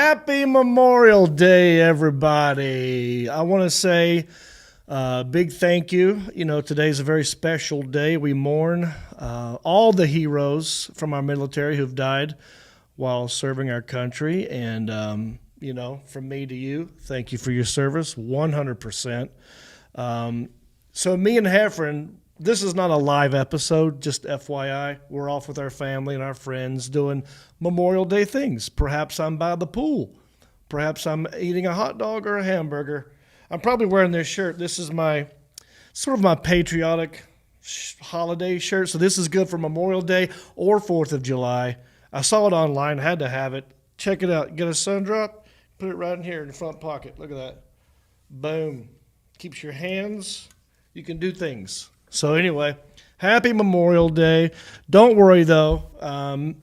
Happy Memorial Day, everybody. I want to say big thank you. You know, today's a very special day. We mourn all the heroes from our military who've died while serving our country. And, you know, from me to you, thank you for your service, 100%. So me and Heffron, this is not a live episode, just FYI. We're off with our family and our friends doing Memorial Day things. Perhaps I'm by the pool. Perhaps I'm eating a hot dog or a hamburger. I'm probably wearing this shirt. This is my sort of my patriotic holiday shirt. So this is good for Memorial Day or 4th of July. I saw it online. I had to have it. Check it out. Get a sun drop. Put it right in here in the front pocket. Look at that. Boom. Keeps your hands. You can do things. So anyway, happy Memorial Day. Don't worry, though.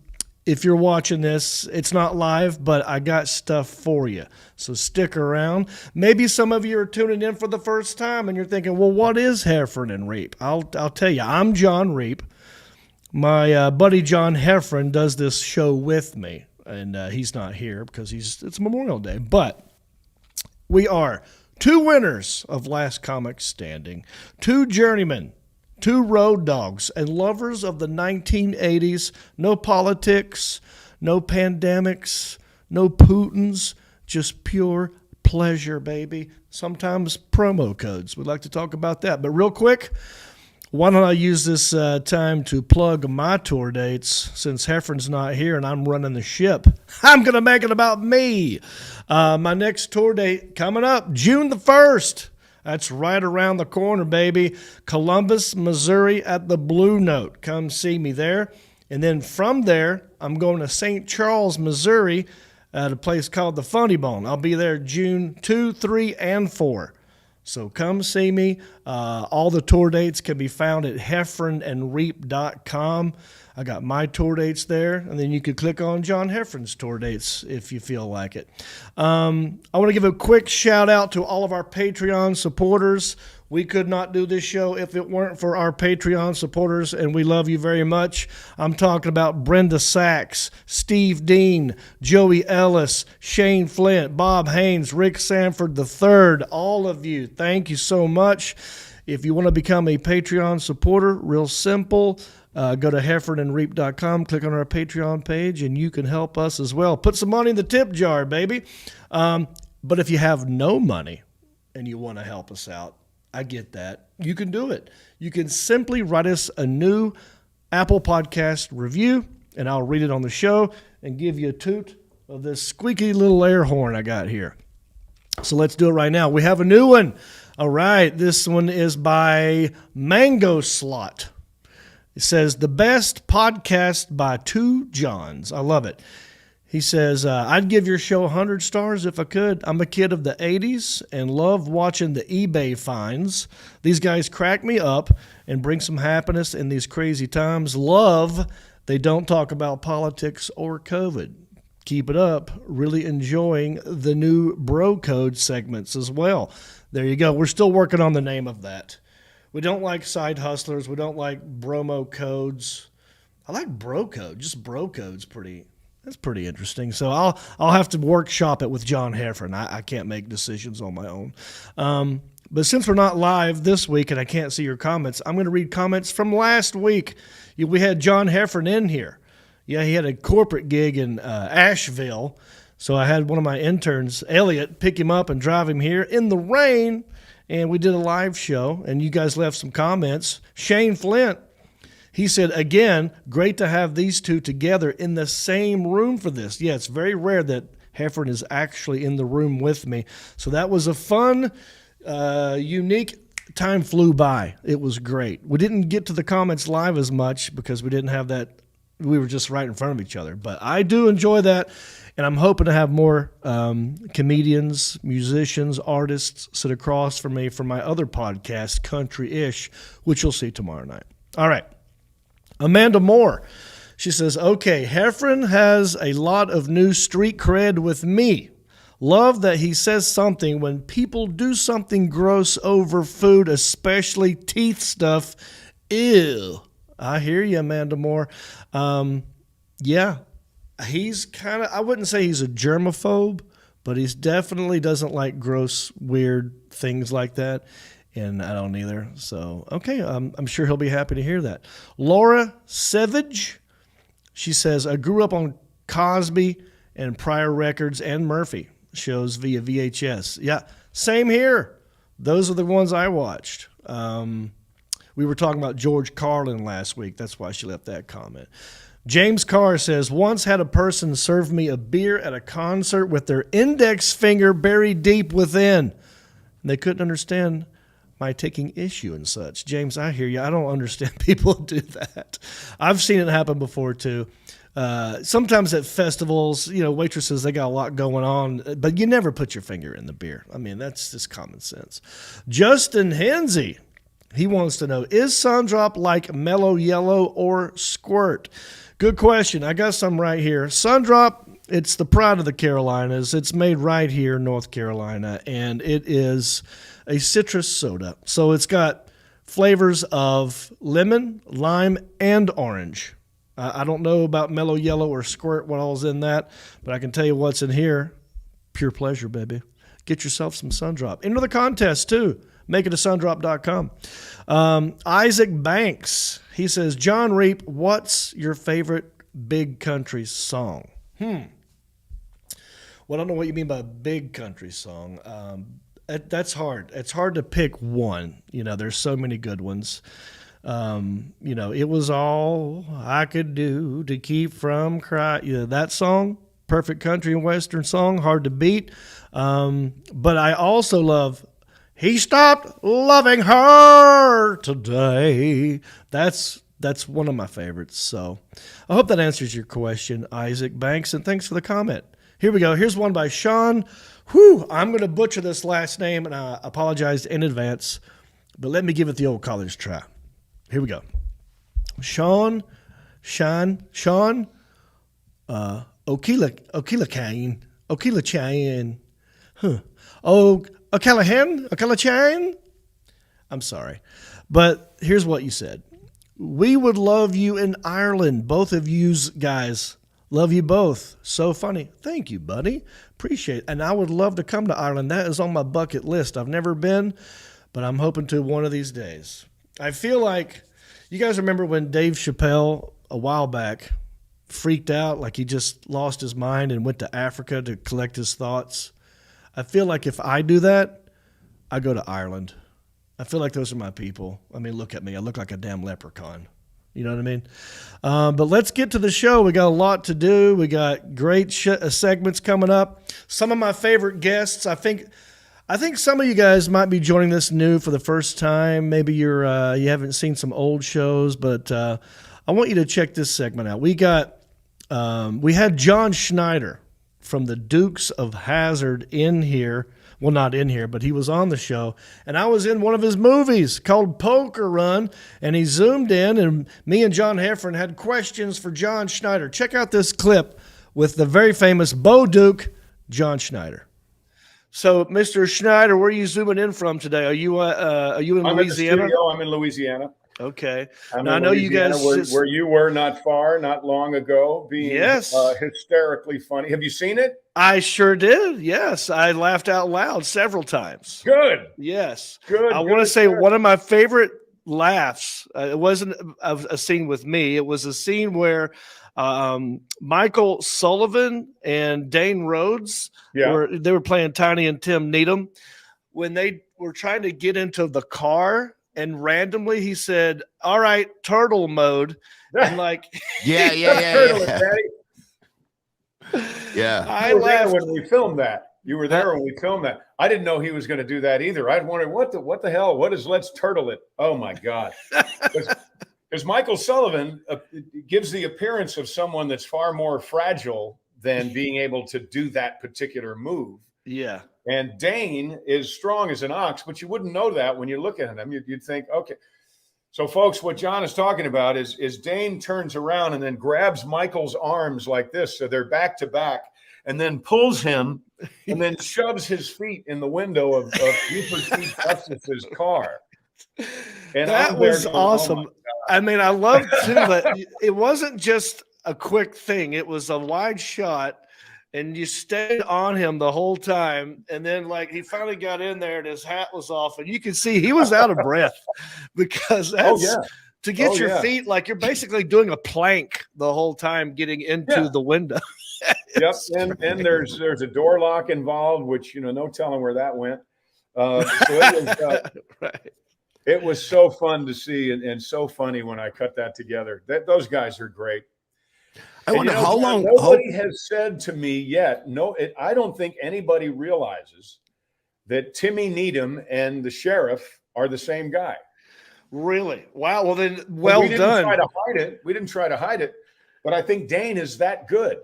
If you're watching this, it's not live, but I got stuff for you. So stick around. Maybe some of you are tuning in for the first time, and you're thinking, well, what is Heffron Reep? I'll tell you. I'm Jon Reep. My buddy John Heffron does this show with me, and he's not here because it's Memorial Day. But we are 2 winners of Last Comic Standing, 2 journeymen, 2 road dogs, and lovers of the 1980s. No politics, no pandemics, no Putins, just pure pleasure, baby. Sometimes promo codes. We'd like to talk about that. But real quick, why don't I use this time to plug my tour dates since Heffron's not here and I'm running the ship. I'm going to make it about me. My next tour date coming up, June the 1st. That's right around the corner, baby. Columbus, Missouri at the Blue Note. Come see me there. And then from there, I'm going to St. Charles, Missouri at a place called the Funny Bone. I'll be there June 2, 3, and 4. So come see me. All the tour dates can be found at heffronandreep.com. I got my tour dates there, and then you could click on John Heffron's tour dates if you feel like it. I want to give a quick shout out to all of our Patreon supporters. We could not do this show if it weren't for our Patreon supporters, and we love you very much. I'm talking about Brenda Sachs, Steve Dean, Joey Ellis, Shane Flint, Bob Haynes, Rick Sanford III, all of you. Thank you so much. If you want to become a Patreon supporter, real simple. Go to heffronandreep.com, click on our Patreon page, and you can help us as well. Put some money in the tip jar, baby. But if you have no money and you want to help us out, I get that. You can do it. You can simply write us a new Apple Podcast review, and I'll read it on the show and give you a toot of this squeaky little air horn I got here. So let's do it right now. We have a new one. All right. This one is by Mango Slot. It says, the best podcast by 2 Johns. I love it. He says, I'd give your show 100 stars if I could. I'm a kid of the 80s and love watching the eBay finds. These guys crack me up and bring some happiness in these crazy times. Love, they don't talk about politics or COVID. Keep it up. Really enjoying the new bro code segments as well. There you go. We're still working on the name of that. We don't like side hustlers. We don't like bromo codes. I like bro code. Just bro code's that's pretty interesting. So I'll have to workshop it with John Heffron. I can't make decisions on my own. But since we're not live this week and I can't see your comments, I'm going to read comments from last week. We had John Heffron in here. Yeah, he had a corporate gig in Asheville. So I had one of my interns, Elliot, pick him up and drive him here in the rain. And we did a live show, and you guys left some comments. Shane Flint, he said, again, great to have these two together in the same room for this. Yeah, it's very rare that Heffron is actually in the room with me. So that was a fun, unique time flew by. It was great. We didn't get to the comments live as much because we didn't have that. We were just right in front of each other. But I do enjoy that. And I'm hoping to have more comedians, musicians, artists sit across from me for my other podcast, Country-ish, which you'll see tomorrow night. All right. Amanda Moore. She says, okay, Heffron has a lot of new street cred with me. Love that he says something when people do something gross over food, especially teeth stuff. Ew. I hear you, Amanda Moore. Yeah. He's kind of, I wouldn't say he's a germaphobe, but he's definitely doesn't like gross, weird things like that. And I don't either. So, okay, I'm sure he'll be happy to hear that. Laura Savage, she says, I grew up on Cosby and Pryor Records and Murphy shows via VHS. Yeah, same here. Those are the ones I watched. We were talking about George Carlin last week. That's why she left that comment. James Carr says, once had a person serve me a beer at a concert with their index finger buried deep within. And they couldn't understand my taking issue and such. James, I hear you. I don't understand people who do that. I've seen it happen before, too. Sometimes at festivals, waitresses, they got a lot going on, but you never put your finger in the beer. I mean, that's just common sense. Justin Hensey, he wants to know, is Sundrop like Mellow Yellow or Squirt? Good question. I got some right here. Sundrop, it's the pride of the Carolinas. It's made right here in North Carolina, and it is a citrus soda. So it's got flavors of lemon, lime, and orange. I don't know about Mellow Yellow or Squirt, what all's in that, but I can tell you what's in here. Pure pleasure, baby. Get yourself some Sundrop. Enter the contest, too. Make it to sundrop.com. Isaac Banks, he says, Jon Reep, what's your favorite big country song? Well, I don't know what you mean by big country song. That's hard. It's hard to pick one. There's so many good ones. It was all I could do to keep from crying. That song, perfect country and western song, hard to beat. But I also love He Stopped Loving Her Today. That's one of my favorites. So I hope that answers your question, Isaac Banks, and thanks for the comment. Here we go. Here's one by Sean. I'm going to butcher this last name, and I apologize in advance, but let me give it the old college try. Here we go. Sean, O'Keelachine. O'Callaghan? I'm sorry. But here's what you said. We would love you in Ireland. Both of yous guys. Love you both. So funny. Thank you, buddy. Appreciate it. And I would love to come to Ireland. That is on my bucket list. I've never been, but I'm hoping to one of these days. I feel like, you guys remember when Dave Chappelle a while back freaked out, like he just lost his mind and went to Africa to collect his thoughts? I feel like if I do that, I go to Ireland. I feel like those are my people. I mean, look at me. I look like a damn leprechaun. You know what I mean? But let's get to the show. We got a lot to do. We got great segments coming up. Some of my favorite guests. I think some of you guys might be joining this new for the first time. Maybe you haven't seen some old shows, but I want you to check this segment out. We had John Schneider from the Dukes of Hazzard in here. Well, not in here, but he was on the show. And I was in one of his movies called Poker Run, and he zoomed in, and me and John Heffron had questions for John Schneider. Check out this clip with the very famous Bo Duke, John Schneider. So, Mr. Schneider, where are you zooming in from today? Are you in Louisiana? I'm in the studio. I'm in Louisiana. Okay. Now, I know you guys where you were not long ago, being hysterically funny. Have you seen it? I sure did. Yes, I laughed out loud several times. Good. Yes. Good. I want to say one of my favorite laughs. It wasn't a scene with me. It was a scene where Michael Sullivan and Dane Rhodes were playing Tiny and Tim Needham when they were trying to get into the car. And randomly he said, all right, turtle mode. And like, yeah. Yeah. I laughed when we filmed that. You were there when we filmed that. I didn't know he was going to do that either. I wondered, what the hell? What is Let's Turtle It? Oh, my God. Because Michael Sullivan gives the appearance of someone that's far more fragile than being able to do that particular move. Yeah. And Dane is strong as an ox, but you wouldn't know that when you look at him. You'd think, okay. So, folks, what John is talking about is Dane turns around and then grabs Michael's arms like this, so they're back to back, and then pulls him and then shoves his feet in the window of Rupert P. Justice's car. And that was awesome. I mean, I loved too that it wasn't just a quick thing. It was a wide shot, and you stayed on him the whole time. And then, like, he finally got in there, and his hat was off, and you could see he was out of breath because that's to get your feet, like, you're basically doing a plank the whole time getting into the window. Yep, and there's a door lock involved, which no telling where that went. So it was, right. It was so fun to see and so funny when I cut that together. Those guys are great. I wonder how long. Nobody has said to me yet. I don't think anybody realizes that Timmy Needham and the sheriff are the same guy. Really? Wow. Well, then, done. We didn't try to hide it, but I think Dane is that good.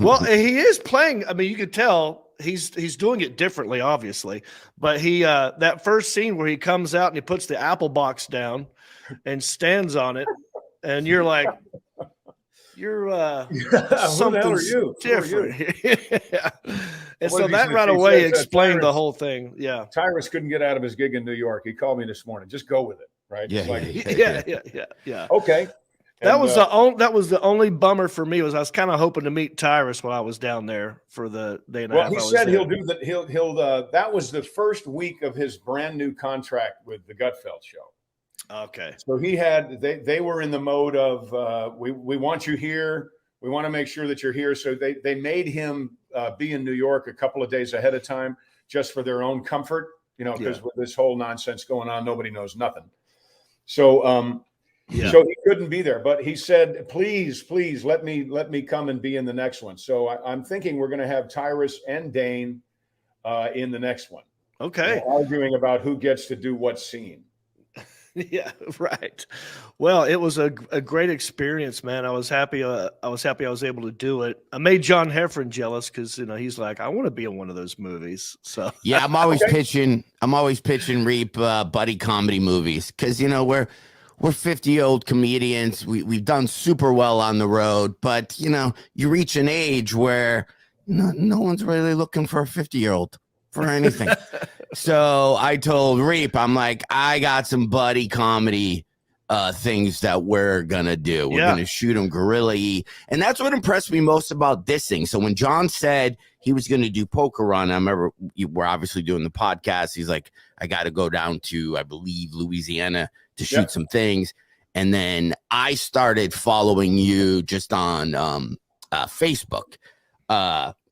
Well, he is playing. I mean, you could tell he's doing it differently, obviously. But that first scene where he comes out and he puts the apple box down and stands on it, and you're like, you're something's different. Yeah. And so that right away explained the whole thing. Yeah. Titus couldn't get out of his gig in New York. He called me this morning. Just go with it, right? Yeah. Okay. That was the only bummer for me. I was kind of hoping to meet Titus when I was down there for the day and a half. Well, he said he'll do that. He'll that was the first week of his brand new contract with the Gutfeld show. Okay. So they were in the mode of we want you here. We want to make sure that you're here. So they made him be in New York a couple of days ahead of time just for their own comfort, because with this whole nonsense going on, nobody knows nothing. So so he couldn't be there, but he said, please let me come and be in the next one. So I'm thinking we're going to have Titus and Dane in the next one. Okay. Arguing about who gets to do what scene. Yeah, right. Well, it was a great experience, man. I was happy I was able to do it. I made Jon Heffron jealous because he's like, I want to be in one of those movies. So yeah, I'm always pitching Reep buddy comedy movies because we're 50-year-old comedians. We've done super well on the road, but you reach an age where no one's really looking for a 50-year-old for anything. So I told Reep, I'm like, I got some buddy comedy things that we're gonna do. We're gonna shoot them guerrilla-y. And that's what impressed me most about this thing. So when Jon said he was gonna do Poker Run, I remember we're obviously doing the podcast. He's like, I gotta go down to, I believe, Louisiana to shoot some things. And then I started following you just on Facebook.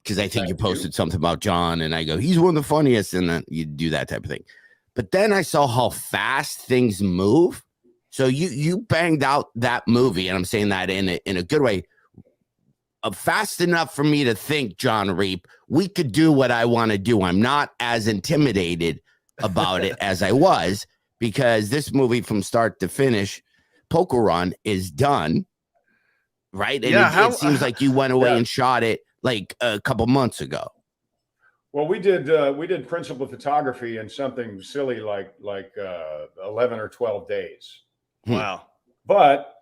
Because I think you posted something about Jon, and I go, he's one of the funniest, and then you do that type of thing. But then I saw how fast things move. So you banged out that movie, and I'm saying that in a good way, fast enough for me to think, Jon Reep, we could do what I want to do. I'm not as intimidated about it as I was, because this movie from start to finish, Poker Run, is done, right? And it seems like you went away and shot it like a couple months ago. Well, we did principal photography in something silly like 11 or 12 days. Wow. But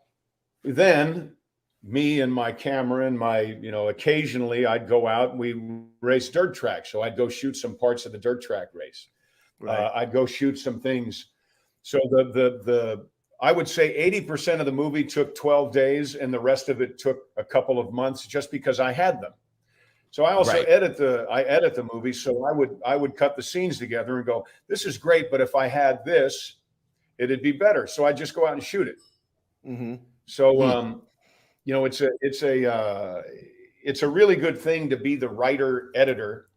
then me and my camera and my, occasionally I'd go out and we race dirt tracks. So I'd go shoot some parts of the dirt track race. Right. I'd go shoot some things. So I would say 80% of the movie took 12 days and the rest of it took a couple of months just because I had them. So I also edit the movie. So I would cut the scenes together and go, this is great, but if I had this, it'd be better. So I just go out and shoot it. Mm-hmm. So it's a really good thing to be the writer editor,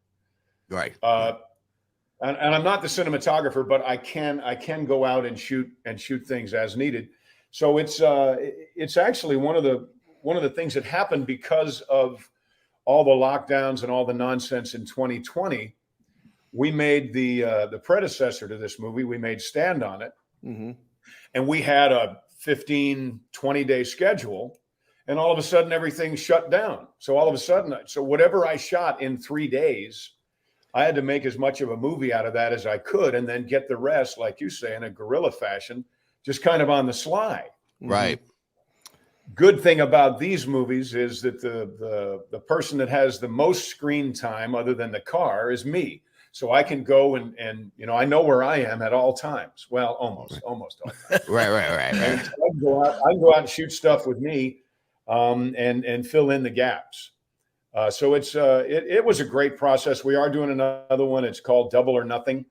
right? And I'm not the cinematographer, but I can go out and shoot things as needed. So it's actually one of the things that happened because of all the lockdowns and all the nonsense in 2020. We made the predecessor to this movie. We made Stand on It, and we had a 15-20 day schedule, and all of a sudden everything shut down. So all of a sudden, whatever I shot in 3 days, I had to make as much of a movie out of that as I could, and then get the rest, like you say, in a guerrilla fashion, just kind of on the sly. Right. Good thing about these movies is that the person that has the most screen time other than the car is me. So I can go and I know where I am at all times. Well, almost all times. Right. And so I can go out and shoot stuff with me. and fill in the gaps. So it was a great process. We are doing another one. It's called Double or Nothing.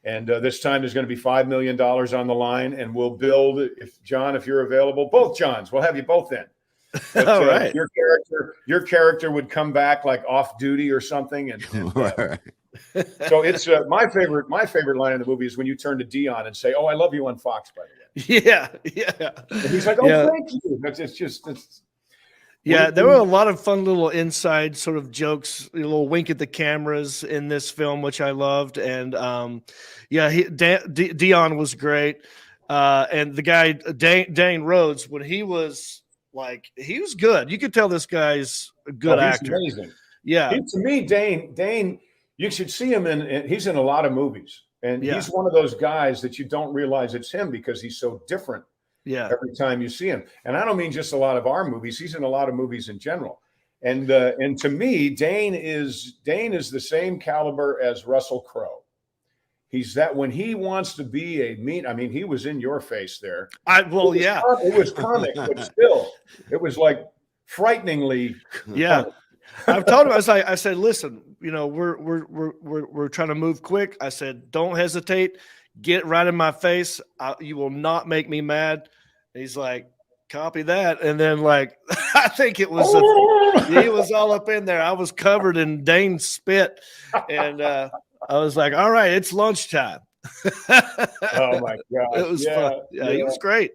And this time there's going to be $5 million on the line, and we'll build, if you're available, both Johns, we'll have you both in. But, All right. Your character would come back like off duty or something. And so it's my favorite line in the movie is when you turn to Dion and say, "Oh, I love you on Fox," by the way. Yeah. And he's like, "Oh, thank you." There were a lot of fun little inside sort of jokes, a little wink at the cameras in this film, which I loved. And Dion was great. And the guy, Dane Rhodes, when he was good. You could tell this guy's a good actor. Amazing. Yeah. To me, Dane, you should see him he's in a lot of movies. And he's one of those guys that you don't realize it's him because he's so different. Yeah. Every time you see him. And I don't mean just a lot of our movies. He's in a lot of movies in general. And to me, Dane is the same caliber as Russell Crowe. He's that when he wants to be he was in your face there. It was comic, but still, it was like frighteningly. Yeah. funny. I've told him, I said, listen, we're trying to move quick. I said, don't hesitate. Get right in my face. You will not make me mad. And he's like, copy that. And then I think it was, he was all up in there. I was covered in Dane's spit. And I was like, all right, it's lunchtime. Oh my God. It was fun. Yeah, he was great.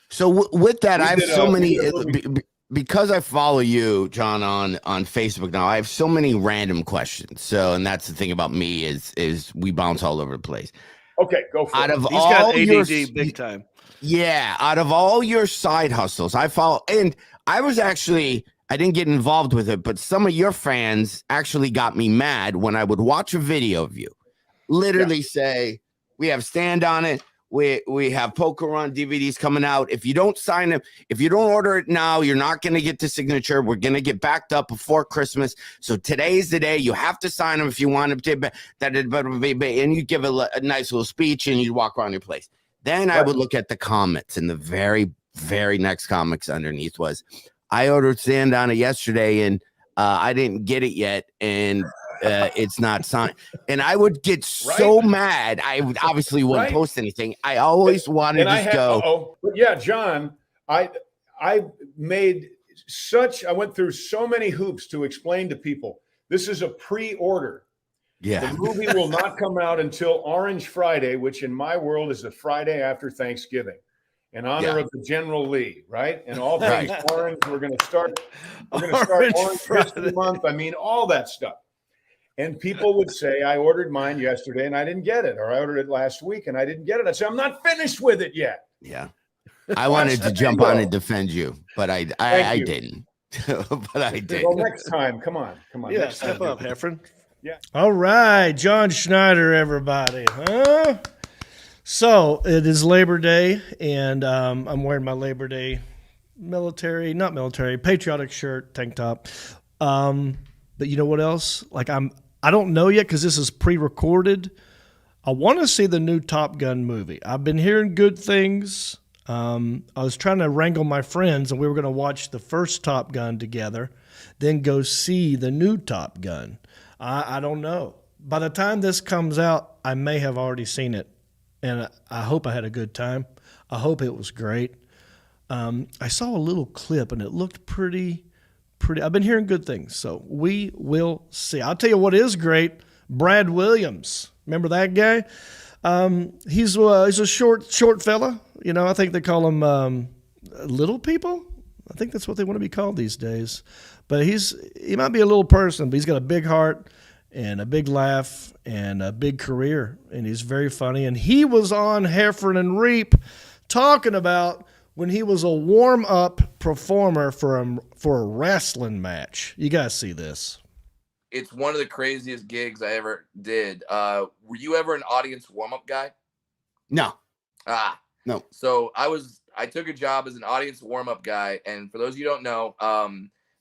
So with that, I have so many, because I follow you, Jon, on Facebook now, I have so many random questions. So, and that's the thing about me is we bounce all over the place. Okay, go for it. He's got ADD big time. Yeah, out of all your side hustles, I follow, and I didn't get involved with it, but some of your fans actually got me mad when I would watch a video of you, literally say, we have Stand on it, we have Poker Run DVDs coming out. If you don't sign them, if you don't order it now, you're not going to get the signature. We're going to get backed up before Christmas. So today's the day. You have to sign them if you want to. And you give a nice little speech and you walk around your place. Then I would look at the comments, and the very, very next comics underneath was, I ordered Stand on it yesterday and I didn't get it yet. And it's not signed. And I would get so mad. I would obviously wouldn't post anything. I always wanted to go. But yeah, Jon, I went through so many hoops to explain to people, this is a pre-order. Yeah. The movie will not come out until Orange Friday, which in my world is the Friday after Thanksgiving, in honor of the General Lee, right? And all things orange. We're going to start Orange History Month. I mean, all that stuff. And people would say, I ordered mine yesterday and I didn't get it, or I ordered it last week and I didn't get it. I said, I'm not finished with it yet. Yeah. I wanted to jump on and defend you, but I didn't. But I did. Well, next time, come on. Yeah, step up, Heffron. Yeah. All right, Jon Schneider, everybody. Huh? So it is Labor Day, and I'm wearing my Labor Day patriotic shirt, tank top. But you know what else? I don't know yet because this is pre-recorded. I want to see the new Top Gun movie. I've been hearing good things. I was trying to wrangle my friends, and we were going to watch the first Top Gun together, then go see the new Top Gun. I don't know. By the time this comes out, I may have already seen it, and I hope I had a good time. I hope it was great. I saw a little clip, and it looked pretty. I've been hearing good things, so we will see. I'll tell you what is great. Brad Williams. Remember that guy? He's a short fella. You know, I think they call him little people. I think that's what they want to be called these days. But he might be a little person, but he's got a big heart and a big laugh and a big career, and he's very funny. And he was on Heffron Reep talking about when he was a warm-up performer for a wrestling match. You guys see this. It's one of the craziest gigs I ever did. Were you ever an audience warm-up guy? No. No. So I took a job as an audience warm-up guy, and for those of you who don't know,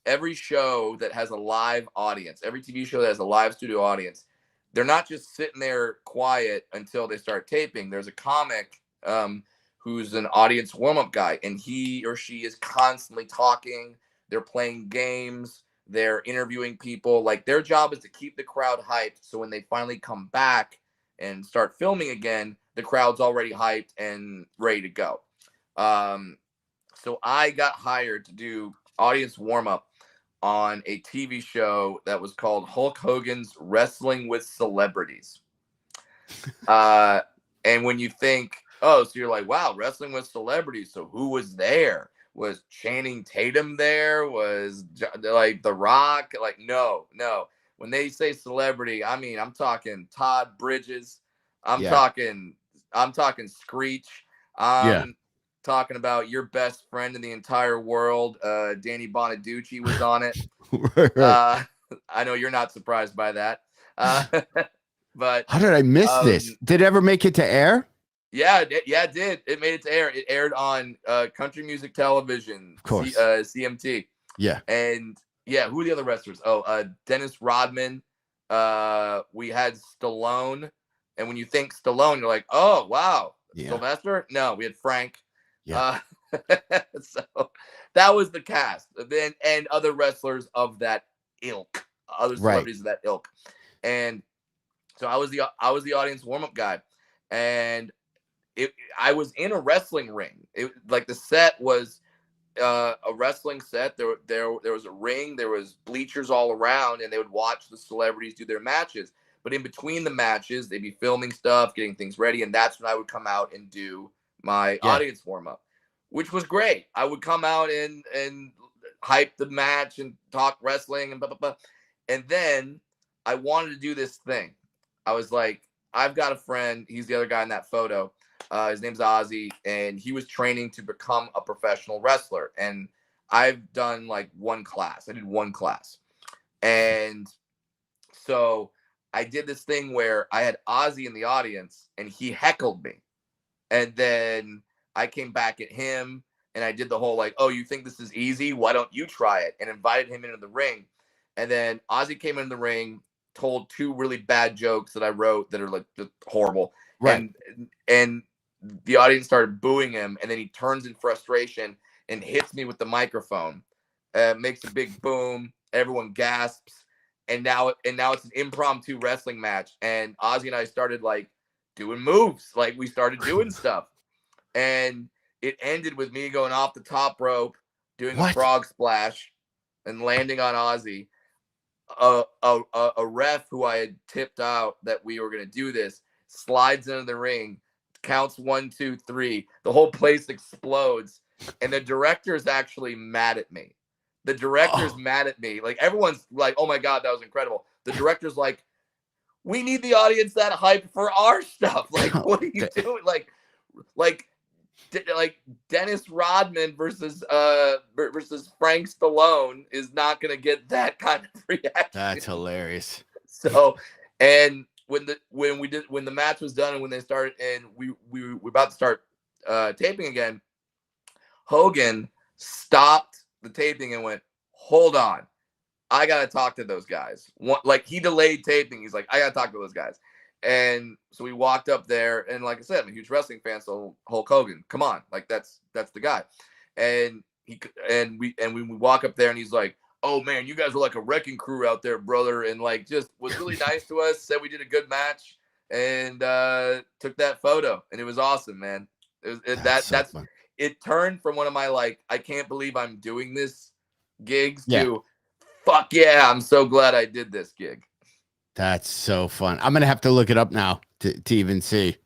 every show that has a live audience, every TV show that has a live studio audience, they're not just sitting there quiet until they start taping. There's a comic who's an audience warm-up guy, and he or she is constantly talking. They're playing games. They're interviewing people. Like, their job is to keep the crowd hyped. So when they finally come back and start filming again, the crowd's already hyped and ready to go. So I got hired to do audience warm-up on a TV show that was called Hulk Hogan's Wrestling with Celebrities. And when you think, oh, so you're like, wow, wrestling with celebrities. So who was there? Was Channing Tatum there? Was like The Rock? Like, no. When they say celebrity, I mean, I'm talking Todd Bridges. I'm talking Screech. I'm talking about your best friend in the entire world. Danny Bonaducci was on it. I know you're not surprised by that. But how did I miss this? Did it ever make it to air? Yeah, it did. It made it to air. It aired on country music television, of course, CMT. Yeah. And yeah, who are the other wrestlers? Dennis Rodman. We had Stallone. And when you think Stallone, you're like, oh, wow. Yeah. Sylvester? No, we had Frank. Yeah. So that was the cast. And other wrestlers of that ilk, other celebrities of that ilk. And so I was the audience warm-up guy. And I was in a wrestling ring. Like, the set was a wrestling set. There was a ring. There was bleachers all around, and they would watch the celebrities do their matches. But in between the matches, they'd be filming stuff, getting things ready, and that's when I would come out and do my audience warm up, which was great. I would come out and hype the match and talk wrestling and blah blah blah. And then I wanted to do this thing. I was like, I've got a friend. He's the other guy in that photo. His name's Ozzy, and he was training to become a professional wrestler. And I've done like one class. I did one class. And so I did this thing where I had Ozzy in the audience, and he heckled me. And then I came back at him, and I did the whole like, oh, you think this is easy? Why don't you try it? And invited him into the ring. And then Ozzy came in the ring, told two really bad jokes that I wrote that are like just horrible. Right. And the audience started booing him, and then he turns in frustration and hits me with the microphone. Makes a big boom. Everyone gasps. And now it's an impromptu wrestling match. And Ozzy and I started like doing moves. Like, we started doing stuff. And it ended with me going off the top rope, doing a frog splash, and landing on Ozzy. A ref who I had tipped out that we were going to do this slides into the ring, counts 1, 2, 3. The whole place explodes. And the director's actually mad at me. The director's mad at me. Like, everyone's like, oh my God, that was incredible. The director's like, we need the audience that hype for our stuff. Like, what are you doing? Like Dennis Rodman versus Frank Stallone is not going to get that kind of reaction. That's hilarious. So, and when the match was done and when they started and we were about to start taping again, Hogan stopped the taping and went, hold on, I gotta talk to those guys. Like, he delayed taping. He's like, I gotta talk to those guys. And so we walked up there, and like I said, I'm a huge wrestling fan, so Hulk Hogan, come on, like that's the guy. And we walk up there, and he's like, oh man, you guys were like a wrecking crew out there, brother, and like just was really nice to us, said we did a good match, and took that photo, and it was awesome, man. It turned from one of my like, I can't believe I'm doing this gigs to fuck yeah, I'm so glad I did this gig. That's so fun. I'm gonna have to look it up now to even see.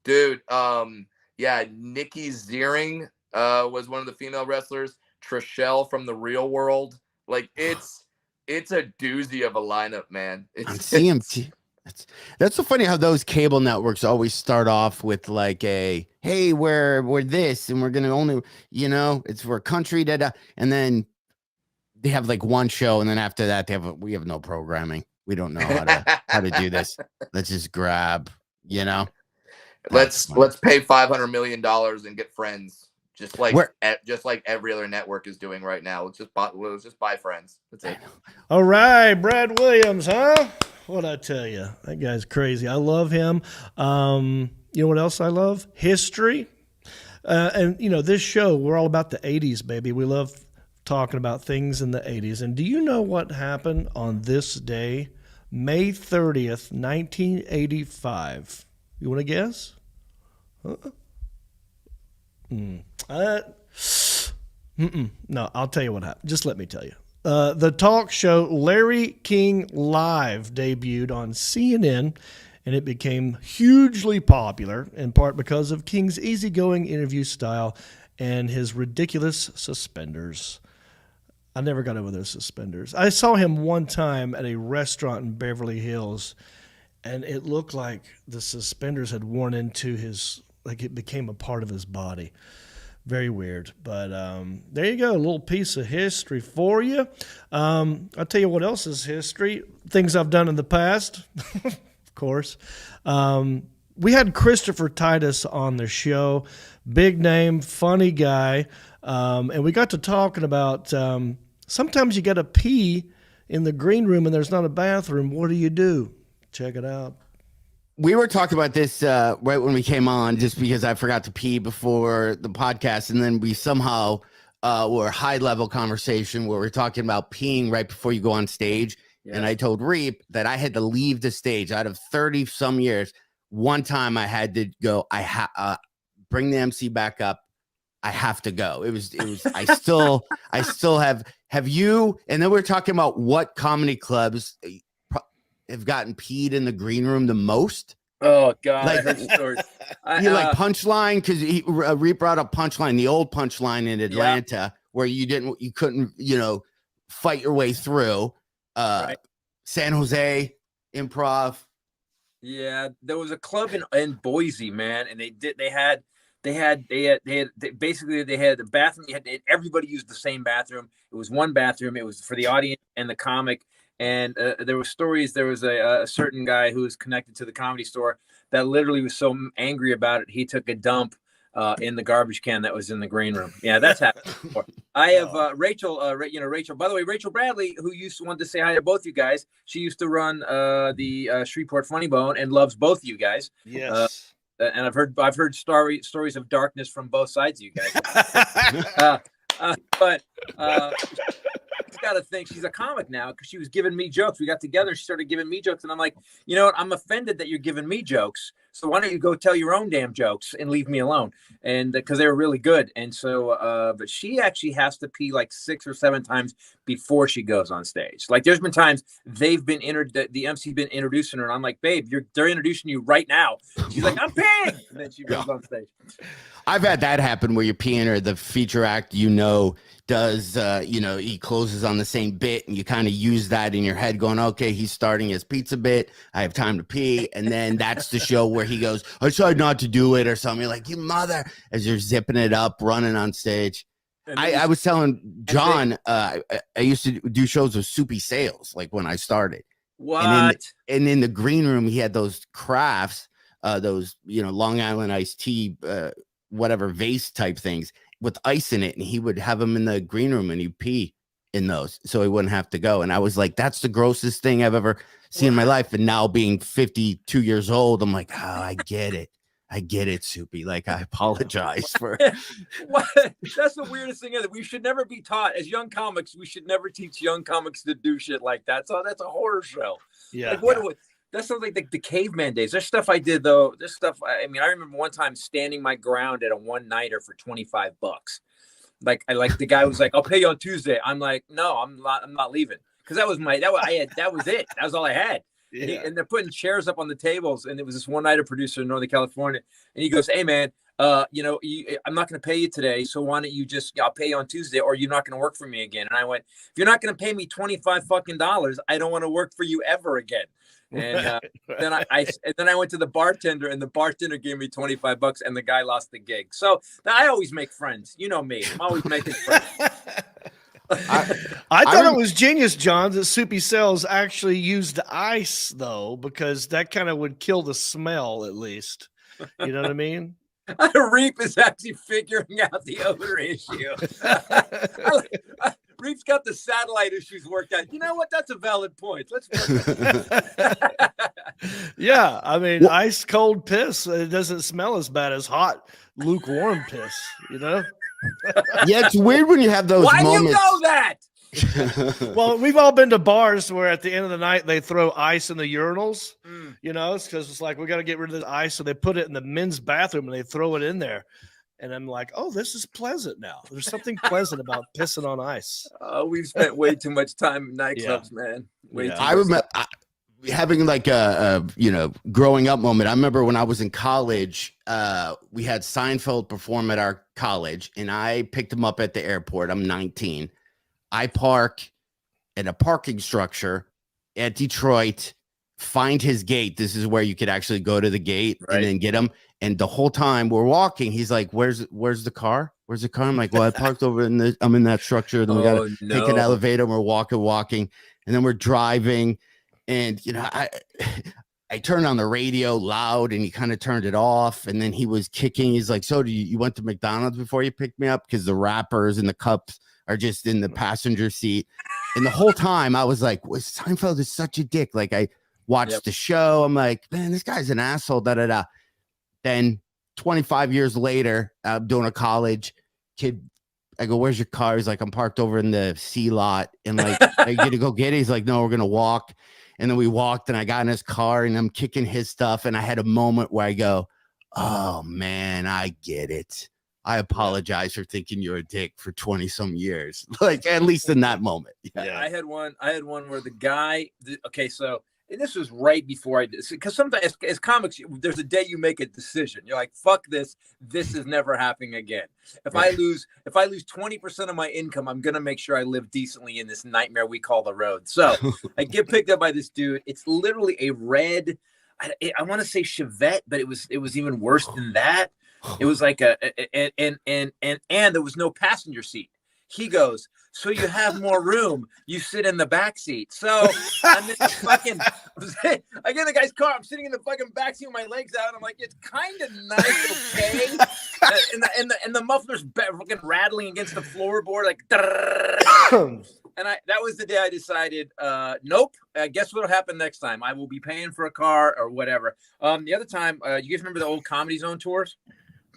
Dude, Nikki Ziering was one of the female wrestlers. Trishelle from The Real World. Like, it's a doozy of a lineup, man. On CMT. That's so funny how those cable networks always start off with like a, hey, we're this and we're gonna only, we're country, and then they have like one show, and then after that we have no programming. We don't know how to do this. Let's just grab, Let's pay $500 million and get Friends, just like every other network is doing right now. Let's just buy Friends. That's it. All right, Brad Williams, huh? What'd I tell you? That guy's crazy. I love him. You know what else I love? History. And you know, this show, we're all about the 80s, baby. We love talking about things in the 80s. And do you know what happened on this day, May 30th, 1985? You want to guess? No, I'll tell you what happened. Just let me tell you. The talk show Larry King Live debuted on CNN, and it became hugely popular, in part because of King's easygoing interview style and his ridiculous suspenders. I never got over those suspenders. I saw him one time at a restaurant in Beverly Hills, and it looked like the suspenders had worn into his, like it became a part of his body. Very weird. But there you go, a little piece of history for you. I'll tell you what else is history. Things I've done in the past, of course. We had Christopher Titus on the show. Big name, funny guy. And we got to talking about sometimes you got to pee in the green room and there's not a bathroom. What do? Check it out. We were talking about this right when we came on, just because I forgot to pee before the podcast. And then we somehow were high level conversation where we're talking about peeing right before you go on stage. Yes. And I told Reep that I had to leave the stage out of 30 some years. One time I had to go, bring the MC back up. I have to go. It was, I still have you. And then we're talking about what comedy clubs have gotten peed in the green room the most. Oh God, like, I heard stories. You like Punchline, because Reep brought up Punchline, the old Punchline in Atlanta, where you couldn't, fight your way through. Right. San Jose Improv. Yeah, there was a club in Boise, man, and they had basically the bathroom. Everybody used the same bathroom. It was one bathroom. It was for the audience and the comic. And there were stories. There was a certain guy who was connected to the Comedy Store that literally was so angry about it, he took a dump in the garbage can that was in the green room. Yeah, that's happened before. I have Rachel. Rachel. By the way, Rachel Bradley, who used to want to say hi to both you guys. She used to run the Shreveport Funny Bone and loves both you guys. Yes. And I've heard stories of darkness from both sides of you guys. But she's got to think she's a comic now, because she was giving me jokes. We got together, she started giving me jokes, and I'm like, you know what? I'm offended that you're giving me jokes. So why don't you go tell your own damn jokes and leave me alone? And because they were really good. And so, but she actually has to pee like 6 or 7 times before she goes on stage. Like there's been times they've been the MC been introducing her, and I'm like, babe, they're introducing you right now. She's like, I'm peeing, and then she goes on stage. I've had that happen where you're peeing, or the feature act, does, he closes on the same bit, and you kind of use that in your head going, okay, he's starting his pizza bit. I have time to pee. And then that's the show where he goes, I tried not to do it or something. You're like, you mother, as you're zipping it up, running on stage. I was telling John, I used to do shows with Soupy Sales, like when I started. What? And in the green room, he had those crafts, those, Long Island iced tea, whatever vase type things with ice in it, and he would have them in the green room and he'd pee in those so he wouldn't have to go. And I was like, that's the grossest thing I've ever seen in my life. And now being 52 years old, I'm like, I get it, Soupy. Like, I apologize for what? That's the weirdest thing, is that we should never be taught as young comics. We should never teach young comics to do shit like that. So that's a horror show. Yeah. Like, what that sounds like the caveman days. There's stuff I did though. This stuff. I remember one time standing my ground at a one-nighter for $25. Like the guy was like, "I'll pay you on Tuesday." I'm like, "No, I'm not leaving," because that was it. That was all I had. Yeah. And they're putting chairs up on the tables, and it was this one-nighter producer in Northern California, and he goes, "Hey man, I'm not going to pay you today, so why don't you I'll pay you on Tuesday, or you're not going to work for me again." And I went, "If you're not going to pay me $25 fucking, I don't want to work for you ever again." And then I went to the bartender, and the bartender gave me $25, and the guy lost the gig. So I always make friends. You know me. I'm always making friends. I thought it was genius, John, that Soupy Sales actually used ice, though, because that kind of would kill the smell, at least. You know what I mean? Reep is actually figuring out the odor issue. Reep's got the satellite issues worked out. You know what? That's a valid point. Let's Yeah, ice cold piss. It doesn't smell as bad as hot lukewarm piss, you know? Yeah, it's weird when you have those Why do you moments. know that? Well, we've all been to bars where at the end of the night they throw ice in the urinals, you know, it's because it's like we got to get rid of this ice. So they put it in the men's bathroom and they throw it in there. And I'm like, oh, this is pleasant now. There's something pleasant about pissing on ice. We've spent way too much time in nightclubs, man. Way too I much. remember having like a growing up moment. I remember when I was in college, we had Seinfeld perform at our college, and I picked him up at the airport. I'm 19. I park in a parking structure at Detroit, find his gate. This is where you could actually go to the gate and then get him. And the whole time we're walking, he's like, where's the car? Where's the car? I'm like, well, I parked over I'm in that structure. Then we got to take an elevator. And we're walking. And then we're driving. And, I turned on the radio loud and he kind of turned it off. And then he was kicking. He's like, so you went to McDonald's before you picked me up? Because the wrappers and the cups are just in the passenger seat. And the whole time I was like, Seinfeld is such a dick. Like I watched the show. I'm like, man, this guy's an asshole. Then 25 years later, I'm doing a college kid. I go, where's your car? He's like, I'm parked over in the C lot. And like, are you going to go get it? He's like, no, we're going to walk. And then we walked and I got in his car and I'm kicking his stuff. And I had a moment where I go, oh man, I get it. I apologize for thinking you're a dick for 20 some years. Like at least in that moment. Yeah. I had one where the guy, so and this was right before I did, because sometimes as comics, there's a day you make a decision. You're like, fuck this. This is never happening again. If I lose 20% of my income, I'm going to make sure I live decently in this nightmare we call the road. So I get picked up by this dude. It's literally a red, I want to say Chevette, but it was even worse than that. It was like and there was no passenger seat. He goes, so you have more room. You sit in the back seat. So I'm in the fucking, I get in the guy's car. I'm sitting in the fucking back seat with my legs out. I'm like, it's kind of nice, okay? and the muffler's fucking rattling against the floorboard, like. And that was the day I decided, nope. Guess what'll happen next time? I will be paying for a car or whatever. The other time, you guys remember the old Comedy Zone tours?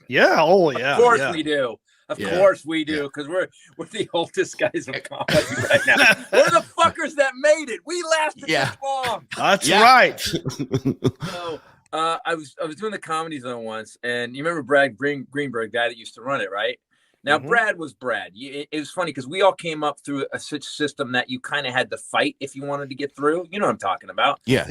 Yeah. Oh, yeah. Of course we do. Of course we do, because we're the oldest guys of comedy right now. We're the fuckers that made it. We lasted this long. That's right. So I was doing the Comedy Zone once, and you remember Brad Greenberg, guy that used to run it, right? Now Brad was Brad. It was funny because we all came up through a system that you kind of had to fight if you wanted to get through. You know what I'm talking about? Yeah.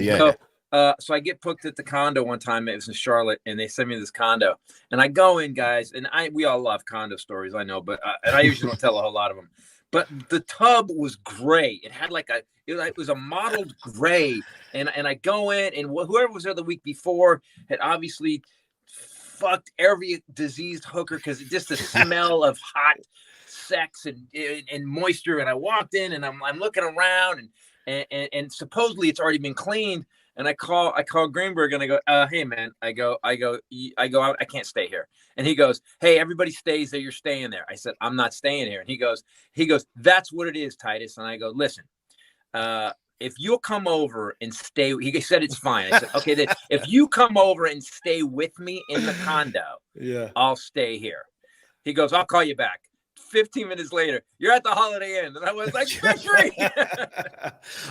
So I get booked at the condo one time. It was in Charlotte, and they sent me this condo. And I go in, guys, and we all love condo stories, I know, but and I usually don't tell a whole lot of them. But the tub was gray. It had it was a mottled gray. And I go in, and whoever was there the week before had obviously fucked every diseased hooker because just the smell of hot sex and moisture. And I walked in, and I'm looking around, and supposedly it's already been cleaned. And I call Greenberg and I go, hey man, I go, I can't stay here. And he goes, hey, everybody stays there. You're staying there. I said, I'm not staying here. And he goes, that's what it is, Titus. And I go, listen, if you'll come over and stay, he said, it's fine. I said, okay, then if you come over and stay with me in the condo, I'll stay here. He goes, I'll call you back. 15 minutes later, you're at the Holiday Inn, and I was like, victory!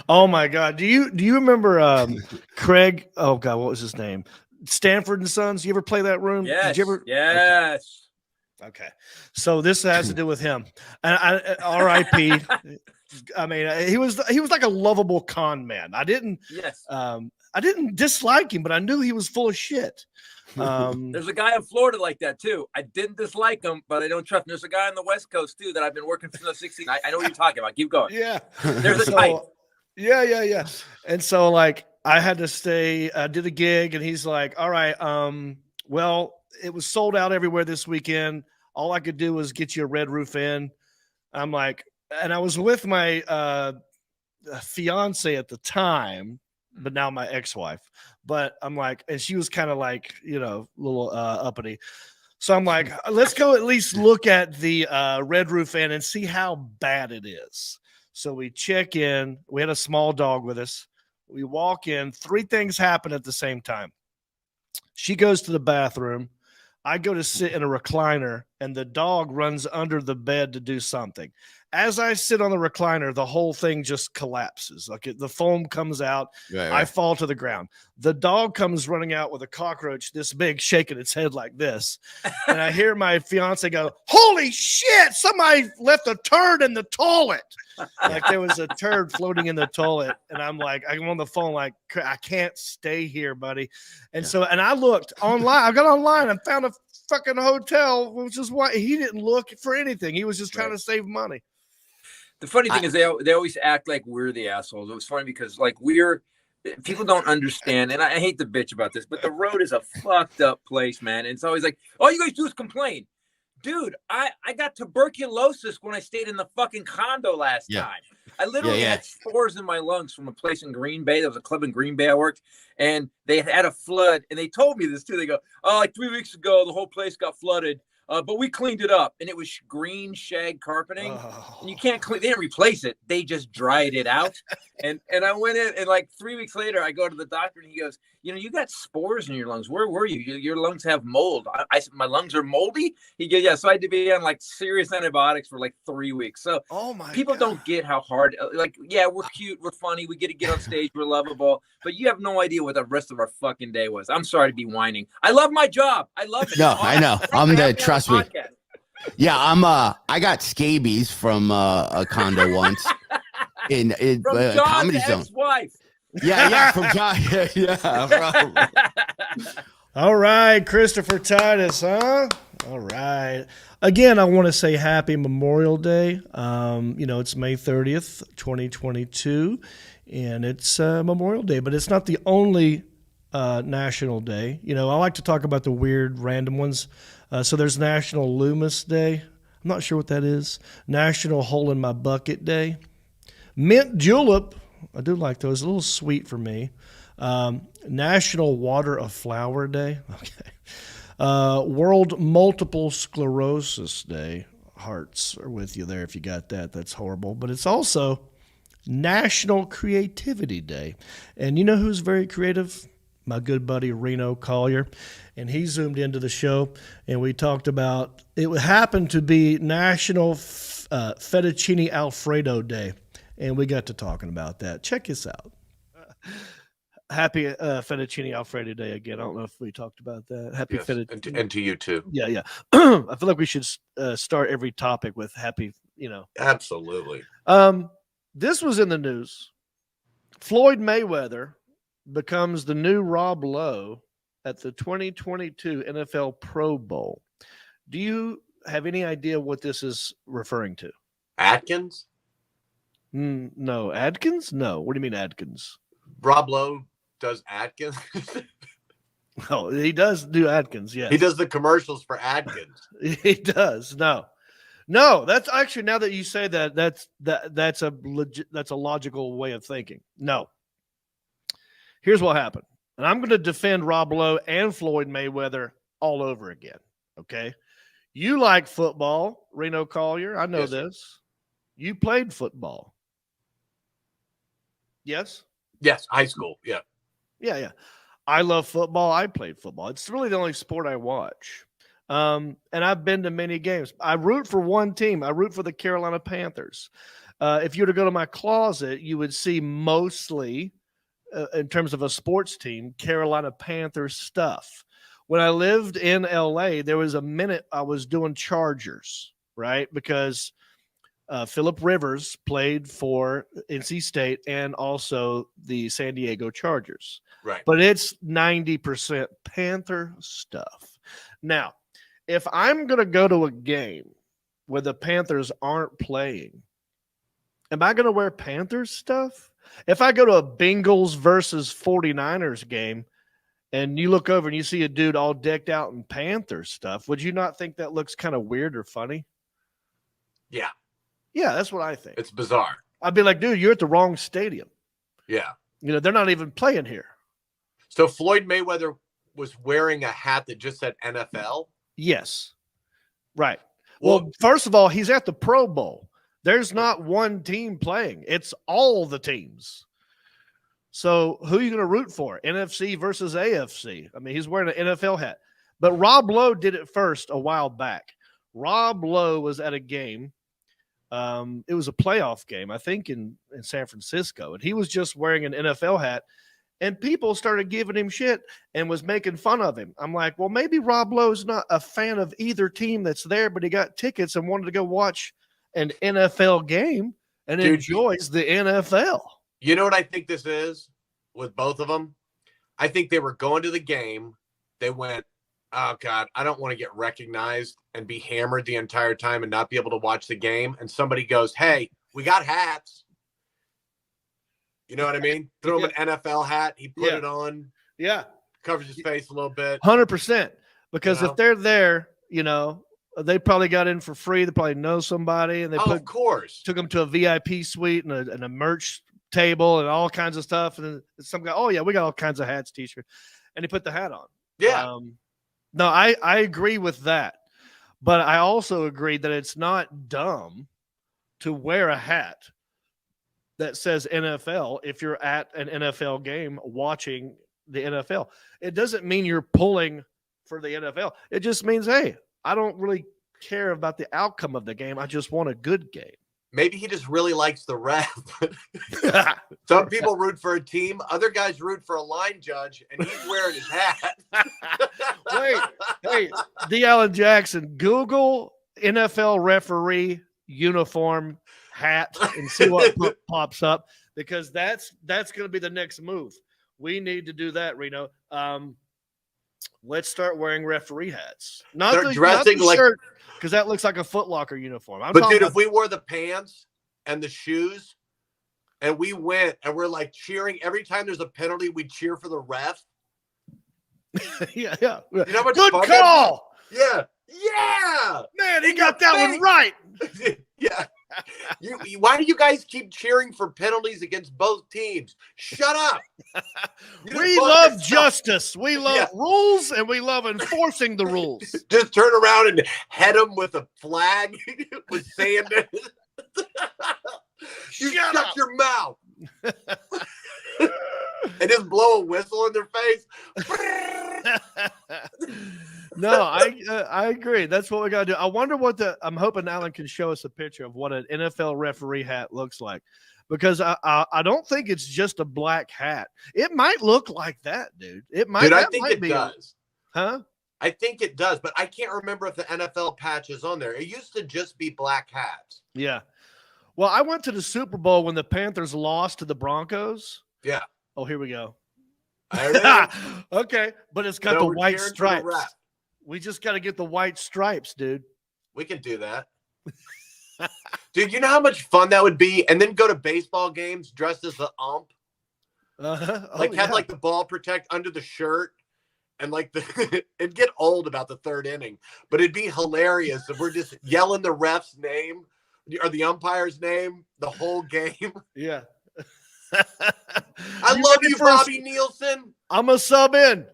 Oh my God! Do you remember Craig? Oh God, what was his name? Stanford and Sons. You ever play that room? Yes. Did you ever? Yes. Okay. So this has to do with him. And R.I.P. I mean, he was like a lovable con man. I didn't dislike him, but I knew he was full of shit. There's a guy in Florida like that too. I didn't dislike him, but I don't trust him. There's a guy on the West Coast too that I've been working for 16. I know what you're talking about. Keep going. Yeah. There's a type. Yeah. And so like I had to stay, did a gig, and he's like, all right, well, it was sold out everywhere this weekend. All I could do was get you a Red Roof Inn. I'm like, and I was with my fiance at the time, but now my ex-wife. But I'm like, and she was kind of like, a little uppity. So I'm like, let's go at least look at the Red Roof Inn and see how bad it is. So we check in. We had a small dog with us. We walk in. 3 things happen at the same time. She goes to the bathroom. I go to sit in a recliner, and the dog runs under the bed to do something. As I sit on the recliner, the whole thing just collapses. Like the foam comes out. Right, I fall to the ground. The dog comes running out with a cockroach this big, shaking its head like this. And I hear my fiance go, "Holy shit, somebody left a turd in the toilet." Like there was a turd floating in the toilet. And I'm on the phone like, I can't stay here, buddy. And and I looked online. I got online and found a fucking hotel, which is why he didn't look for anything. He was just trying to save money. The funny thing is they always act like we're the assholes. It was funny because like people don't understand, and I hate to bitch about this, but the road is a fucked up place, man. And it's always like, all you guys do is complain. Dude, I got tuberculosis when I stayed in the fucking condo last time. I literally had spores in my lungs from a place in Green Bay. There was a club in Green Bay I worked, and they had a flood. And they told me this too. They go, "Oh, like 3 weeks ago, the whole place got flooded. But we cleaned it up, and it was green shag carpeting. And you can't clean. They didn't replace it. They just dried it out. and I went in, and like 3 weeks later, I go to the doctor, and he goes, "You got spores in your lungs. Where were you? Your lungs have mold." I said, "My lungs are moldy." He goes, "Yeah." So I had to be on like serious antibiotics for like 3 weeks. So people don't get how hard. Like, yeah, we're cute, we're funny, we get to get on stage, we're lovable, but you have no idea what the rest of our fucking day was. I'm sorry to be whining. I love my job. I love it. No, I know. Trust me. Yeah, I got scabies from a condo once in from Comedy Zone. Ex-wife. Yeah, from John. Yeah. All right, Christopher Titus, huh? All right. Again, I want to say happy Memorial Day. It's May 30th, 2022, and it's Memorial Day, but it's not the only national day. I like to talk about the weird random ones. So there's National Loomis Day. I'm not sure what that is. National Hole in My Bucket Day. Mint Julep. I do like those. A little sweet for me. National Water a Flower Day. Okay. World Multiple Sclerosis Day. Hearts are with you there if you got that. That's horrible. But it's also National Creativity Day. And you know who's very creative? My good buddy Reno Collier. And he zoomed into the show, and we talked about it happened to be National Fettuccine Alfredo Day. And we got to talking about that. Check this out. Happy Fettuccine Alfredo Day again. I don't know if we talked about that. Happy Fettuccine. And to you too. Yeah. I feel like we should start every topic with happy, Absolutely. This was in the news. Floyd Mayweather becomes the new Rob Lowe at the 2022 NFL Pro Bowl. Do you have any idea what this is referring to? Atkins? No. Adkins? No. What do you mean Adkins? Rob Lowe does Atkins? Oh, he does do Adkins, yes. He does the commercials for Atkins. He does. No, that's actually, now that you say that, that's a logical way of thinking. No. Here's what happened. And I'm going to defend Rob Lowe and Floyd Mayweather all over again. Okay. You like football, Reno Collier. I know this. You played football. Yes? Yes, high school. Yeah. Yeah. I love football. I played football. It's really the only sport I watch. And I've been to many games. I root for one team. I root for the Carolina Panthers. If you were to go to my closet, you would see mostly, in terms of a sports team, Carolina Panthers stuff. When I lived in LA, there was a minute I was doing Chargers, right? Because Phillip Rivers played for NC State and also the San Diego Chargers. Right. But it's 90% Panther stuff. Now, if I'm going to go to a game where the Panthers aren't playing, am I going to wear Panthers stuff? If I go to a Bengals versus 49ers game and you look over and you see a dude all decked out in Panthers stuff, would you not think that looks kind of weird or funny? Yeah. Yeah, that's what I think. It's bizarre. I'd be like, dude, you're at the wrong stadium. Yeah. They're not even playing here. So Floyd Mayweather was wearing a hat that just said NFL? Yes. Right. Well, first of all, he's at the Pro Bowl. There's not one team playing. It's all the teams. So who are you going to root for? NFC versus AFC. I mean, he's wearing an NFL hat. But Rob Lowe did it first a while back. Rob Lowe was at a game. It was a playoff game, I think, in San Francisco, and he was just wearing an NFL hat, and people started giving him shit and was making fun of him. I'm like, well, maybe Rob Lowe's not a fan of either team that's there, but he got tickets and wanted to go watch an NFL game and enjoys the NFL. You know what I think this is with both of them? I think they were going to the game. They went, oh, God, I don't want to get recognized and be hammered the entire time and not be able to watch the game. And somebody goes, hey, we got hats. You know what I mean? Throw him an NFL hat. He put it on. Yeah. Covers his face a little bit. 100%. Because if they're there, they probably got in for free. They probably know somebody. And they of course. Took them to a VIP suite and a merch table and all kinds of stuff. And some guy, oh, yeah, we got all kinds of hats, T-shirt. And he put the hat on. Yeah. No, I agree with that. But I also agree that it's not dumb to wear a hat that says NFL if you're at an NFL game watching the NFL. It doesn't mean you're pulling for the NFL. It just means, hey, I don't really care about the outcome of the game. I just want a good game. Maybe he just really likes the ref. Some people root for a team. Other guys root for a line judge, and he's wearing his hat. Wait, hey, D. Allen Jackson, Google NFL referee uniform hat and see what pops up, because that's going to be the next move. We need to do that, Reno. Let's start wearing referee hats. They're dressing not the like shirt, because that looks like a Foot Locker uniform. But dude, if we wore the pants and the shoes, and we went and we're like cheering every time there's a penalty, we cheer for the ref. yeah. You know what? Good call. Yeah. Man, he got that one right. Yeah. Why do you guys keep cheering for penalties against both teams? Shut up. We love justice. We love rules, and we love enforcing the rules. Just turn around and head them with a flag with sand in it. Shut your mouth. And just blow a whistle in their face. No, I agree. That's what we got to do. I wonder I'm hoping Alan can show us a picture of what an NFL referee hat looks like, because I don't think it's just a black hat. It might look like that, dude. It might. Dude, I think it does. Huh? I think it does, but I can't remember if the NFL patch is on there. It used to just be black hats. Yeah. Well, I went to the Super Bowl when the Panthers lost to the Broncos. Yeah. Oh, here we go. Okay, but it's got the white stripes. We just got to get the white stripes, dude. We can do that. Dude, you know how much fun that would be? And then go to baseball games dressed as the ump. Have like the ball protect under the shirt. And like it'd get old about the third inning, but it'd be hilarious if we're just yelling the ref's name or the umpire's name the whole game. Yeah. I love you, Bobby Nielsen. I'm a sub in.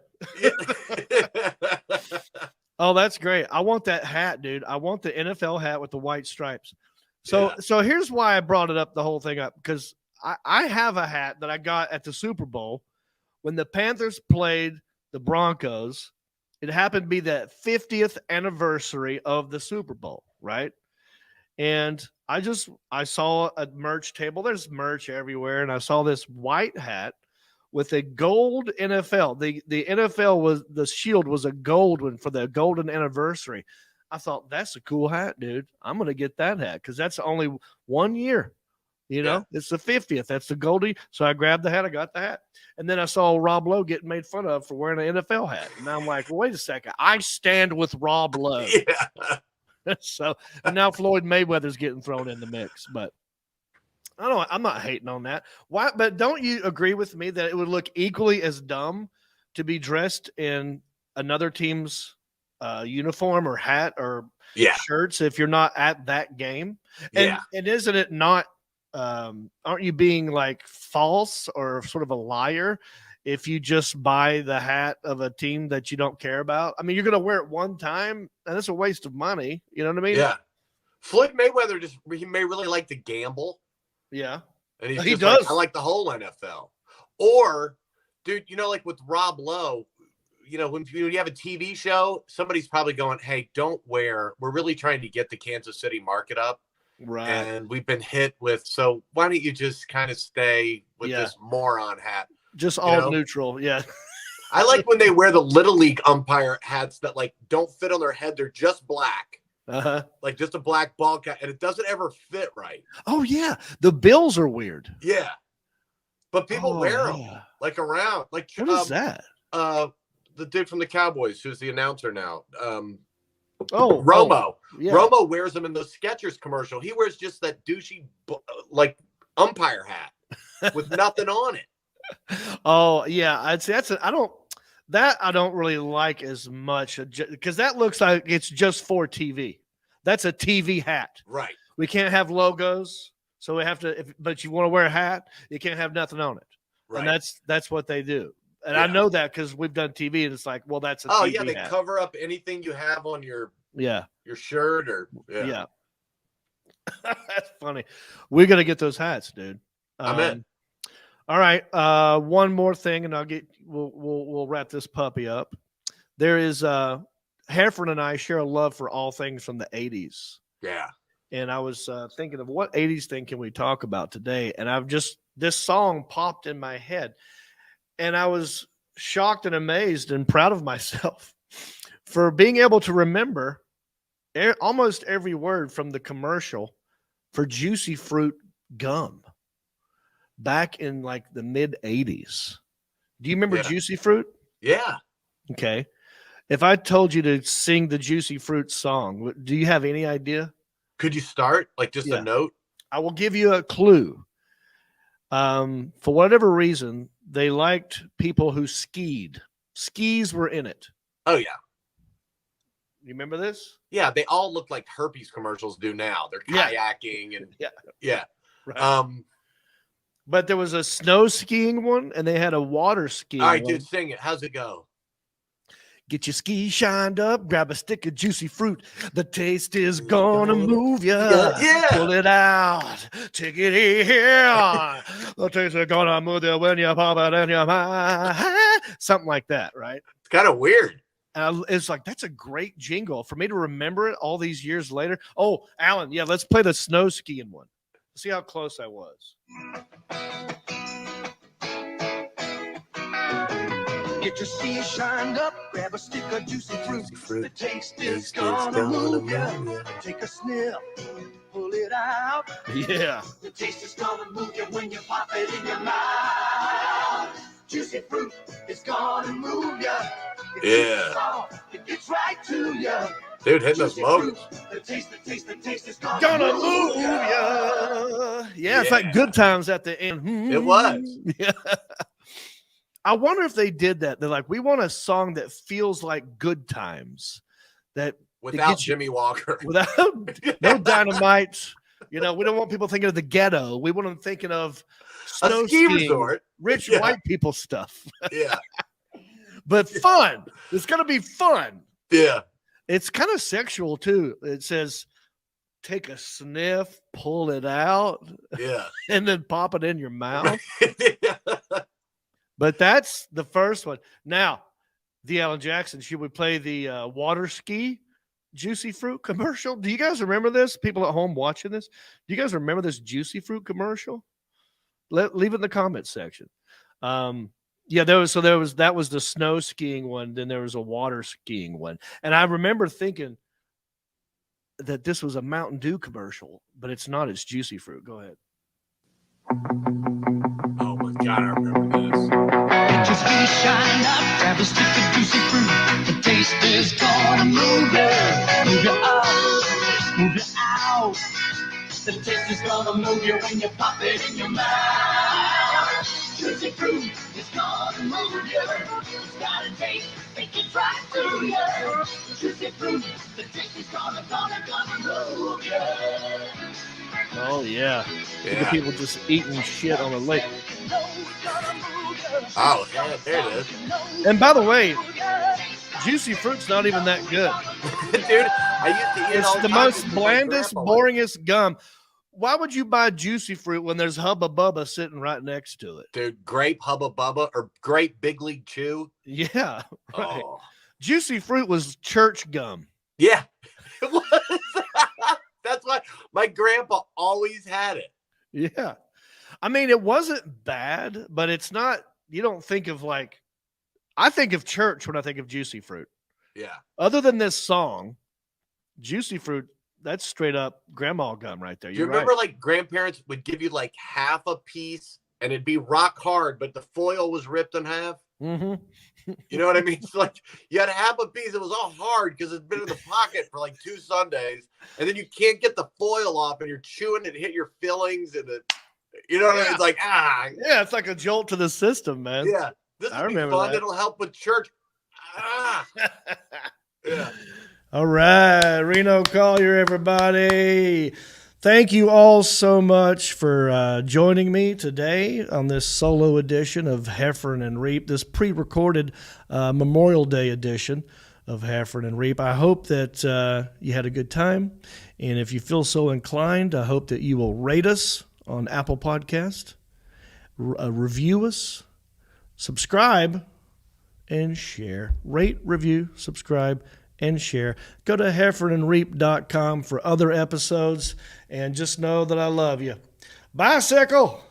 Oh, that's great. I want that hat, dude. I want the NFL hat with the white stripes. So here's why I brought it up, the whole thing up, because I have a hat that I got at the Super Bowl when the Panthers played the Broncos. It happened to be the 50th anniversary of the Super Bowl, right? And I saw a merch table. There's merch everywhere, and I saw this white hat with a gold NFL. The NFL the shield was a gold one for the golden anniversary. I thought, that's a cool hat, dude. I'm gonna get that hat because that's only 1 year. It's the 50th. That's the goldie. So I grabbed the hat. I got the hat. And then I saw Rob Lowe getting made fun of for wearing an NFL hat. And I'm like, well, wait a second. I stand with Rob Lowe. Yeah. So, and now Floyd Mayweather's getting thrown in the mix. But I'm not hating on that. Why? But don't you agree with me that it would look equally as dumb to be dressed in another team's uniform or hat or shirts if you're not at that game? And isn't it not? Aren't you being like false or sort of a liar if you just buy the hat of a team that you don't care about? I mean, you're going to wear it one time, and it's a waste of money. You know what I mean? Yeah. Floyd Mayweather he may really like to gamble. Yeah. And he does. Like, I like the whole NFL. Or, dude, like with Rob Lowe, when you have a TV show, somebody's probably going, hey, we're really trying to get the Kansas City market up. Right. And we've been hit with, so why don't you just kind of stay with this moron hat? Just all neutral. Yeah. I like when they wear the Little League umpire hats that like don't fit on their head. They're just black. Like just a black ball cap, and it doesn't ever fit right. Oh, yeah. The Bills are weird. Yeah. But people wear them like around. Like what is that? The dude from the Cowboys, who's the announcer now. Oh, Romo. yeah. Romo wears them in the Skechers commercial. He wears just that douchey like umpire hat with nothing on it. Oh, yeah. I'd say I don't really like as much because that looks like it's just for TV. That's a TV hat. Right. We can't have logos. So we have to, but you want to wear a hat, you can't have nothing on it. Right. And that's what they do. And I know that because we've done TV and it's like, well, that's a TV they hat. cover up anything you have on your shirt or yeah. That's funny. We're gonna get those hats, dude. I'm in. All right. One more thing, and we'll wrap this puppy up. There is Heffron and I share a love for all things from the 80s. Yeah. And I was thinking of what 80s thing can we talk about today? And this song popped in my head. And I was shocked and amazed and proud of myself for being able to remember almost every word from the commercial for Juicy Fruit gum back in like the mid 80s. Do you remember Juicy Fruit? Yeah. Okay. If I told you to sing the Juicy Fruit song, do you have any idea? Could you start like just a note? I will give you a clue. For whatever reason, they liked people who skied. Skis were in it. Oh, yeah. You remember this? Yeah, they all look like herpes commercials do now. They're kayaking and Right. But there was a snow skiing one, and they had a water skiing one. All right, dude, sing it. How's it go? Get your skis shined up, grab a stick of juicy fruit. The taste is gonna move you. Yeah. Pull it out, take it here. The taste is gonna move you when you pop it in your mouth. Something like that, right? It's kind of weird. It's like, that's a great jingle for me to remember it all these years later. Oh, Alan, let's play the snow skiing one. See how close I was. Get your skis shined up, grab a stick of juicy fruit. The taste is gonna move you. Take a sniff, pull it out. Yeah. The taste is gonna move you when you pop it in your mouth. Juicy fruit is gonna move you. It gets right to you. Dude, hit those logos. The taste is gonna move you. Yeah, it's like Good Times at the end. It was. Yeah. I wonder if they did that. They're like, we want a song that feels like Good Times. Without Jimmy Walker. Without no dynamite. We don't want people thinking of the ghetto. We want them thinking of snow skiing, resort. Rich white people stuff. Yeah. But fun. It's going to be fun. Yeah. It's kind of sexual, too. It says, take a sniff, pull it out. Yeah. And then pop it in your mouth. Yeah. But that's the first one. Now, the Alan Jackson, should we play the water ski Juicy Fruit commercial? Do you guys remember this? People at home watching this? Do you guys remember this Juicy Fruit commercial? Leave it in the comments section. That was the snow skiing one. Then there was a water skiing one. And I remember thinking that this was a Mountain Dew commercial, but it's not. It's Juicy Fruit. Go ahead. Oh my God, I remember this. Get your skis shined up, grab a stick of juicy fruit. The taste is gonna move you out. The taste is gonna move you when you pop it in your mouth. Juicy fruit is gonna move you. It's got a taste, it gets right to you. Juicy fruit, the taste is gonna move you. Oh, yeah. Look at people just eating shit on the lake. Oh, yeah, there it is. And by the way, Juicy Fruit's not even that good. Dude, I used to eat It's the most blandest, boringest gum. Why would you buy Juicy Fruit when there's Hubba Bubba sitting right next to it? Dude, grape Hubba Bubba or grape Big League Chew. Yeah, right. Oh. Juicy Fruit was church gum. Yeah, it was. That's why my grandpa always had it. Yeah. I mean, it wasn't bad, but it's not, you don't think of like, I think of church when I think of Juicy Fruit. Yeah. Other than this song, Juicy Fruit, that's straight up grandma gum right there. Do you You're remember right. like grandparents would give you like half a piece and it'd be rock hard, but the foil was ripped in half? Mm-hmm. You know what I mean? It's like you had half a piece. It was all hard because it's been in the pocket for like 2 Sundays. And then you can't get the foil off and you're chewing it, hit your fillings and you know what I mean? It's like, Yeah, it's like a jolt to the system, man. yeah, this I will be remember fun. that. It'll help with church. Yeah. All right, Reno Collier, everybody. Thank you all so much for joining me today on this solo edition of Heffron and Reep, this pre-recorded Memorial Day edition of Heffron and Reep. I hope that you had a good time, and if you feel so inclined, I hope that you will rate us on Apple Podcast, review us, subscribe, and share. Rate, review, subscribe, and share. Go to heffronandreep.com for other episodes, and just know that I love you. Bicycle!